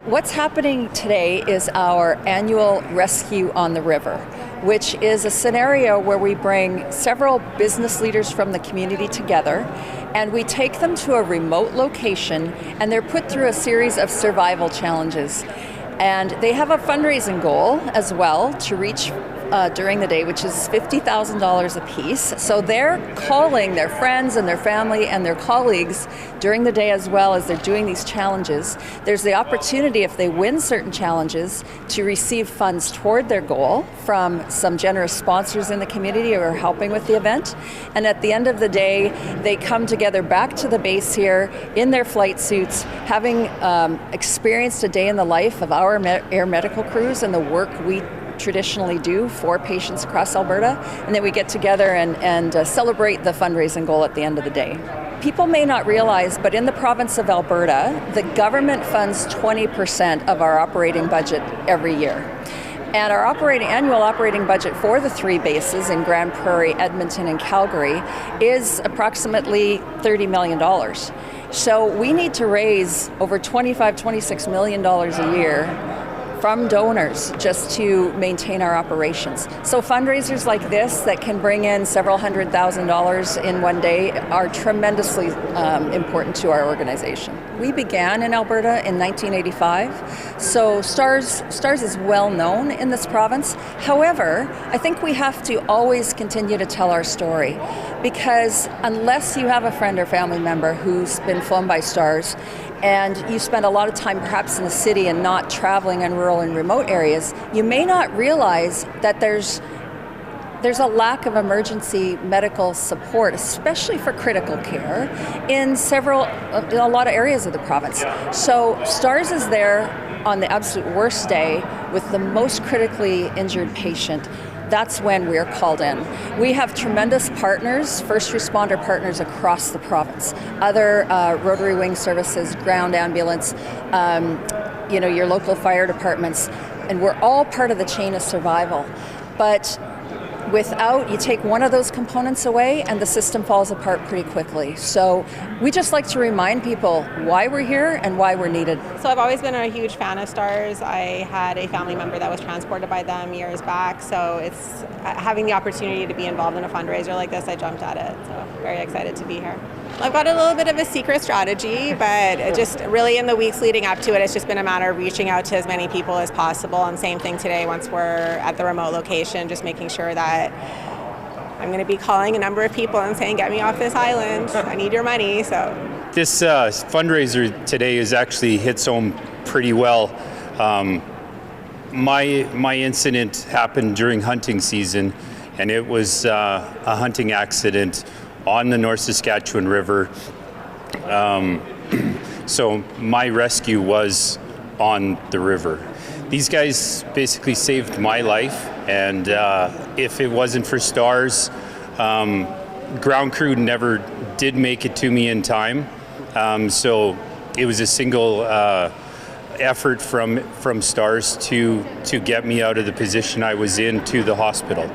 What's happening today is our annual Rescue on the River, which is a scenario where we bring several business leaders from the community together and we take them to a remote location and they're put through a series of survival challenges. And they have a fundraising goal as well to reach during the day, which is $50,000 a piece. So they're calling their friends and their family and their colleagues during the day as well as they're doing these challenges. There's the opportunity, if they win certain challenges, to receive funds toward their goal from some generous sponsors in the community who are helping with the event. And at the end of the day, they come together back to the base here in their flight suits, having experienced a day in the life of our air medical crews and the work we traditionally do for patients across Alberta, and then we get together and celebrate the fundraising goal at the end of the day. People may not realize, but in the province of Alberta, the government funds 20% of our operating budget every year. And our annual operating budget for the three bases in Grande Prairie, Edmonton, and Calgary is approximately $30 million. So we need to raise over $26 million a year from donors just to maintain our operations. So fundraisers like this that can bring in several $100,000 in one day are tremendously important to our organization. We began in Alberta in 1985, so STARS is well known in this province. However, I think we have to always continue to tell our story, because unless you have a friend or family member who's been flown by STARS, and you spend a lot of time perhaps in the city and not traveling in rural and remote areas, you may not realize that there's a lack of emergency medical support, especially for critical care, in a lot of areas of the province. So STARS is there on the absolute worst day with the most critically injured patient. That's when we're called in. We have tremendous partners, first responder partners across the province. Other rotary wing services, ground ambulance, your local fire departments, and we're all part of the chain of survival. But you take one of those components away and the system falls apart pretty quickly. So we just like to remind people why we're here and why we're needed. So I've always been a huge fan of STARS. I had a family member that was transported by them years back. So it's having the opportunity to be involved in a fundraiser like this, I jumped at it. So very excited to be here. I've got a little bit of a secret strategy, but just really in the weeks leading up to it, it's just been a matter of reaching out to as many people as possible. And same thing today, once we're at the remote location, just making sure that I'm going to be calling a number of people and saying, get me off this island, I need your money. So this fundraiser today has actually hits home pretty well. My incident happened during hunting season, and it was a hunting accident on the North Saskatchewan River. So my rescue was on the river. These guys basically saved my life, and if it wasn't for STARS, ground crew never did make it to me in time. So it was a single effort from STARS to get me out of the position I was in to the hospital.